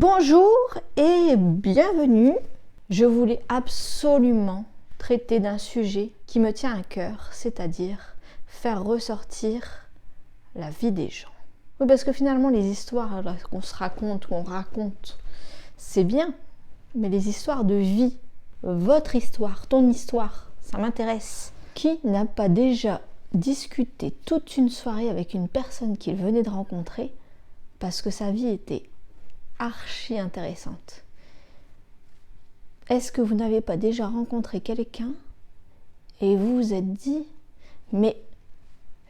Bonjour et bienvenue. Je voulais absolument traiter d'un sujet qui me tient à cœur, c'est-à-dire faire ressortir la vie des gens. Oui, parce que finalement les histoires qu'on se raconte, qu'on raconte, c'est bien, mais les histoires de vie, votre histoire, ton histoire, ça m'intéresse. Qui n'a pas déjà discuté toute une soirée avec une personne qu'il venait de rencontrer parce que sa vie était archi intéressante? Est-ce que vous n'avez pas déjà rencontré quelqu'un et vous vous êtes dit mais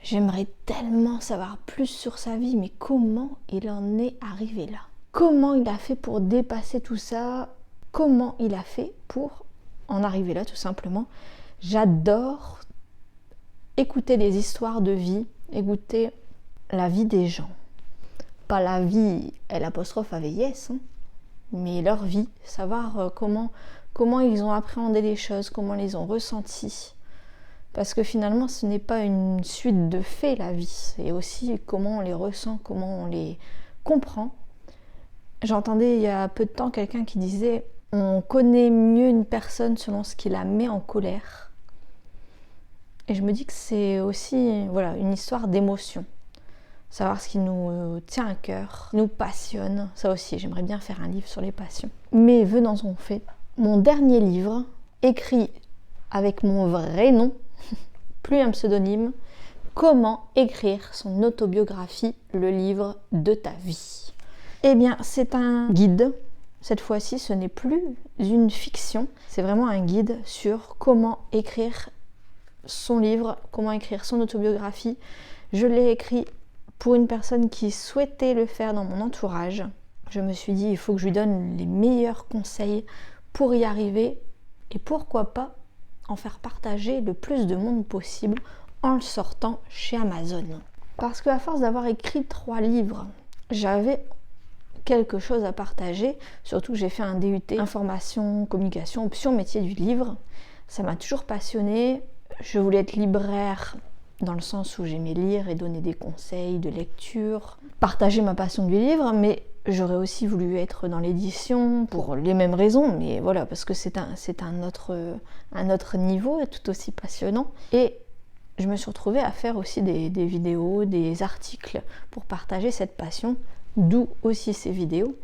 j'aimerais tellement savoir plus sur sa vie, mais comment il en est arrivé là? Comment il a fait pour dépasser tout ça? Comment il a fait pour en arriver là, tout simplement? J'adore écouter des histoires de vie, écouter la vie des gens. Pas la vie, l'apostrophe AVS, mais leur vie, savoir comment ils ont appréhendé les choses, comment ils les ont ressenties. Parce que finalement, ce n'est pas une suite de faits, la vie, c'est aussi comment on les ressent, comment on les comprend. J'entendais il y a peu de temps quelqu'un qui disait « On connaît mieux une personne selon ce qui la met en colère ». Et je me dis que c'est aussi une histoire d'émotion. Savoir ce qui nous tient à cœur, nous passionne. Ça aussi, j'aimerais bien faire un livre sur les passions. Mais venons-en au fait. Mon dernier livre, écrit avec mon vrai nom, plus un pseudonyme, Comment écrire son autobiographie, le livre de ta vie. Eh bien, c'est un guide. Cette fois-ci, ce n'est plus une fiction. C'est vraiment un guide sur comment écrire son livre, comment écrire son autobiographie. Je l'ai écrit pour une personne qui souhaitait le faire dans mon entourage. Je me suis dit, il faut que je lui donne les meilleurs conseils pour y arriver et pourquoi pas en faire partager le plus de monde possible en le sortant chez Amazon. Parce qu'à force d'avoir écrit 3 livres, j'avais quelque chose à partager, surtout que j'ai fait un DUT information, communication, option métier du livre. Ça m'a toujours passionnée. Je voulais être libraire dans le sens où j'aimais lire et donner des conseils de lecture, partager ma passion du livre, mais j'aurais aussi voulu être dans l'édition pour les mêmes raisons, mais voilà, parce que c'est un autre niveau tout aussi passionnant. Et je me suis retrouvée à faire aussi des vidéos, des articles pour partager cette passion, d'où aussi ces vidéos.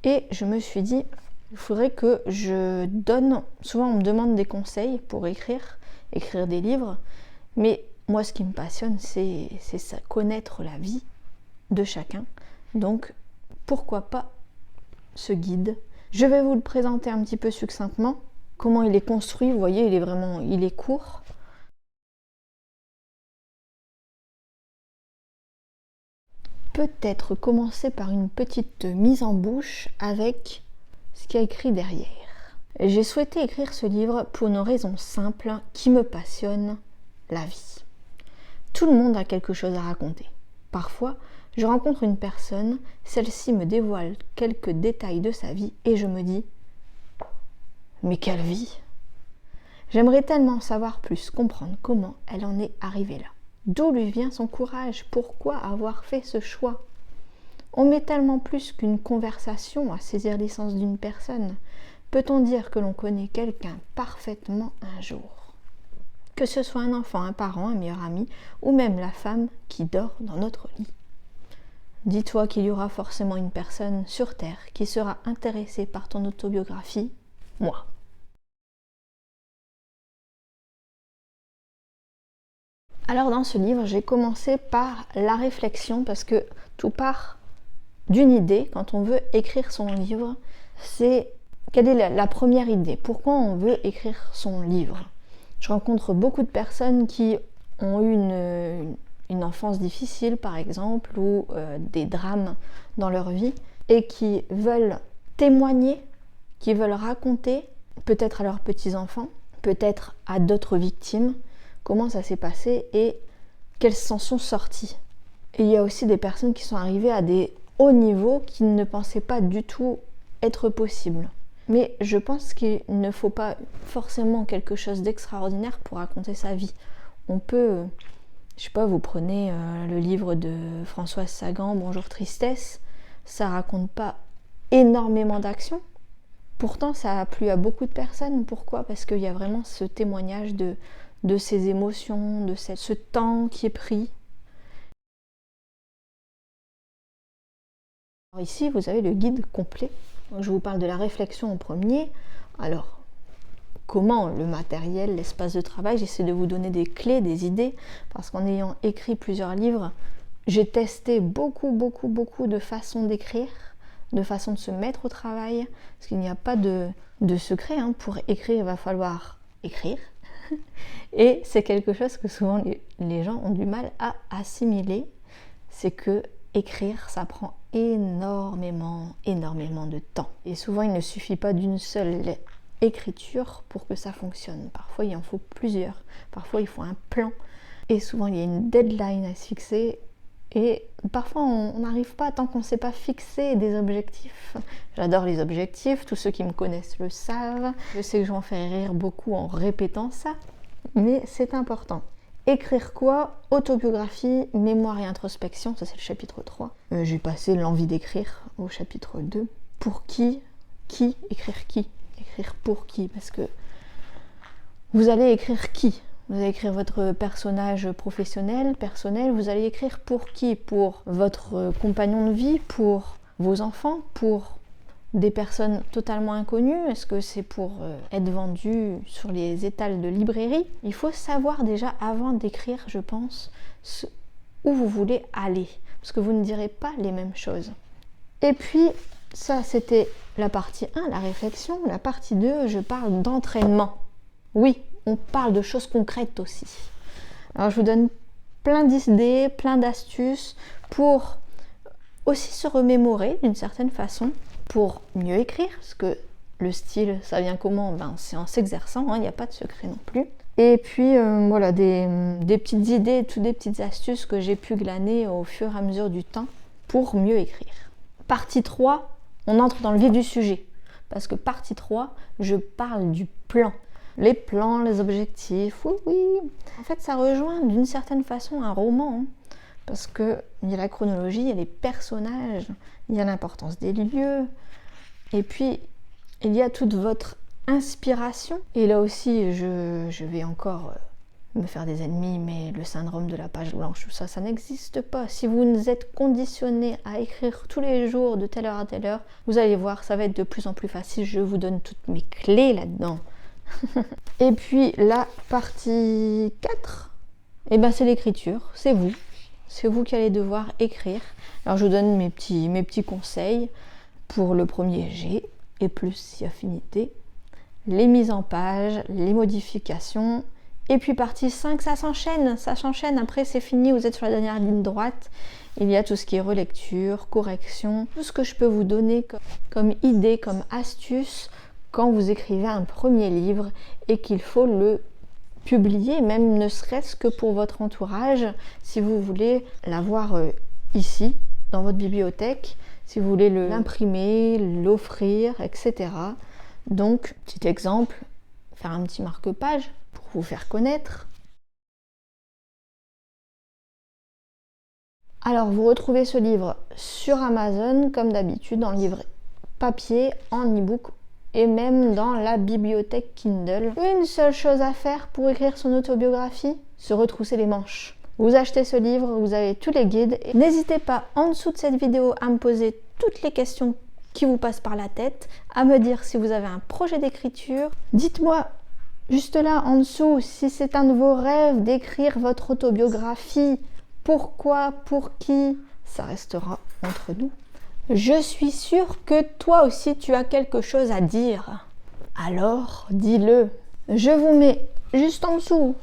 Et je me suis dit, il faudrait que je donne, souvent on me demande des conseils pour écrire des livres, mais moi, ce qui me passionne, c'est ça, connaître la vie de chacun. Donc, pourquoi pas ce guide? Je vais vous le présenter un petit peu succinctement. Comment il est construit, vous voyez, il est court. Peut-être commencer par une petite mise en bouche avec ce qu'il y a écrit derrière. J'ai souhaité écrire ce livre pour une raison simple qui me passionne, la vie. Tout le monde a quelque chose à raconter. Parfois, je rencontre une personne, celle-ci me dévoile quelques détails de sa vie et je me dis « Mais quelle vie !» J'aimerais tellement savoir plus, comprendre comment elle en est arrivée là. D'où lui vient son courage? Pourquoi avoir fait ce choix? On met tellement plus qu'une conversation à saisir l'essence d'une personne. Peut-on dire que l'on connaît quelqu'un parfaitement un jour? Que ce soit un enfant, un parent, un meilleur ami, ou même la femme qui dort dans notre lit. Dis-toi qu'il y aura forcément une personne sur Terre qui sera intéressée par ton autobiographie, moi. Alors dans ce livre, j'ai commencé par la réflexion, parce que tout part d'une idée. Quand on veut écrire son livre, c'est quelle est la première idée? Pourquoi on veut écrire son livre? Je rencontre beaucoup de personnes qui ont eu une enfance difficile, par exemple, ou des drames dans leur vie, et qui veulent témoigner, qui veulent raconter, peut-être à leurs petits-enfants, peut-être à d'autres victimes, comment ça s'est passé et qu'elles s'en sont sorties. Et il y a aussi des personnes qui sont arrivées à des hauts niveaux qui ne pensaient pas du tout être possibles. Mais je pense qu'il ne faut pas forcément quelque chose d'extraordinaire pour raconter sa vie. On peut, je sais pas, vous prenez le livre de Françoise Sagan, Bonjour Tristesse, ça raconte pas énormément d'actions. Pourtant, ça a plu à beaucoup de personnes. Pourquoi? Parce qu'il y a vraiment ce témoignage de ces émotions, de ce temps qui est pris. Alors ici, vous avez le guide complet. Je vous parle de la réflexion en premier. Alors, comment le matériel, l'espace de travail, j'essaie de vous donner des clés, des idées, parce qu'en ayant écrit plusieurs livres, j'ai testé beaucoup de façons d'écrire, de façons de se mettre au travail, parce qu'il n'y a pas de secret. Pour écrire, il va falloir écrire. Et c'est quelque chose que souvent les gens ont du mal à assimiler, c'est que écrire, ça prend énormément de temps. Et souvent, il ne suffit pas d'une seule écriture pour que ça fonctionne. Parfois, il en faut plusieurs. Parfois, il faut un plan. Et souvent, il y a une deadline à se fixer. Et parfois, on n'arrive pas tant qu'on ne sait pas fixer des objectifs. J'adore les objectifs, tous ceux qui me connaissent le savent. Je sais que je vais en faire rire beaucoup en répétant ça, mais c'est important. Écrire quoi? Autobiographie, mémoire et introspection, ça c'est le chapitre 3. J'ai passé l'envie d'écrire au chapitre 2. Pour qui? Écrire qui? Écrire pour qui? Parce que vous allez écrire qui? Vous allez écrire votre personnage professionnel, personnel. Vous allez écrire pour qui? Pour votre compagnon de vie, pour vos enfants, pour des personnes totalement inconnues? Est-ce que c'est pour être vendu sur les étals de librairie? Il faut savoir déjà avant d'écrire, je pense, où vous voulez aller. Parce que vous ne direz pas les mêmes choses. Et puis, ça c'était la partie 1, la réflexion. La partie 2, je parle d'entraînement. Oui, on parle de choses concrètes aussi. Alors je vous donne plein d'idées, plein d'astuces pour aussi se remémorer d'une certaine façon, pour mieux écrire, parce que le style, ça vient comment? C'est en s'exerçant, il n'y a pas de secret non plus. Et puis voilà, des petites idées, toutes des petites astuces que j'ai pu glaner au fur et à mesure du temps pour mieux écrire. Partie 3, on entre dans le vif du sujet, parce que partie 3, je parle du plan. Les plans, les objectifs, oui. En fait, ça rejoint d'une certaine façon un roman, parce qu'il y a la chronologie, il y a les personnages, il y a l'importance des lieux, et puis il y a toute votre inspiration. Et là aussi, je vais encore me faire des ennemis, mais le syndrome de la page blanche, tout ça, ça n'existe pas. Si vous êtes conditionné à écrire tous les jours de telle heure à telle heure, vous allez voir, ça va être de plus en plus facile. Je vous donne toutes mes clés là-dedans. Et puis la partie 4, c'est l'écriture, c'est vous. C'est vous qui allez devoir écrire. Alors je vous donne mes petits conseils. Pour le premier G, et plus si affinité, les mises en page, les modifications. Et puis partie 5, ça s'enchaîne, après c'est fini, vous êtes sur la dernière ligne droite. Il y a tout ce qui est relecture, correction, tout ce que je peux vous donner comme idée, comme astuce quand vous écrivez un premier livre et qu'il faut le publier, même ne serait-ce que pour votre entourage, si vous voulez l'avoir ici, dans votre bibliothèque, si vous voulez l'imprimer, l'offrir, etc. Donc, petit exemple, faire un petit marque-page pour vous faire connaître. Alors, vous retrouvez ce livre sur Amazon, comme d'habitude, en livre papier, en e-book et même dans la bibliothèque Kindle. Une seule chose à faire pour écrire son autobiographie, se retrousser les manches. Vous achetez ce livre, vous avez tous les guides. N'hésitez pas en dessous de cette vidéo à me poser toutes les questions qui vous passent par la tête, à me dire si vous avez un projet d'écriture. Dites-moi juste là en dessous si c'est un de vos rêves d'écrire votre autobiographie. Pourquoi? Pour qui? Ça restera entre nous. Je suis sûre que toi aussi tu as quelque chose à dire. Alors, dis-le. Je vous mets juste en dessous,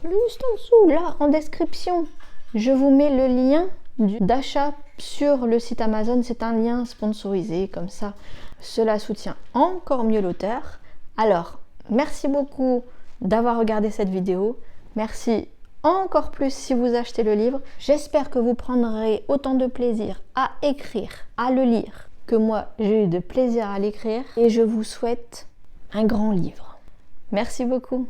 là, en description. Je vous mets le lien d'achat sur le site Amazon. C'est un lien sponsorisé, comme ça, cela soutient encore mieux l'auteur. Alors, merci beaucoup d'avoir regardé cette vidéo. Merci encore plus si vous achetez le livre. J'espère que vous prendrez autant de plaisir à écrire, à le lire, que moi j'ai eu de plaisir à l'écrire. Et je vous souhaite un grand livre. Merci beaucoup.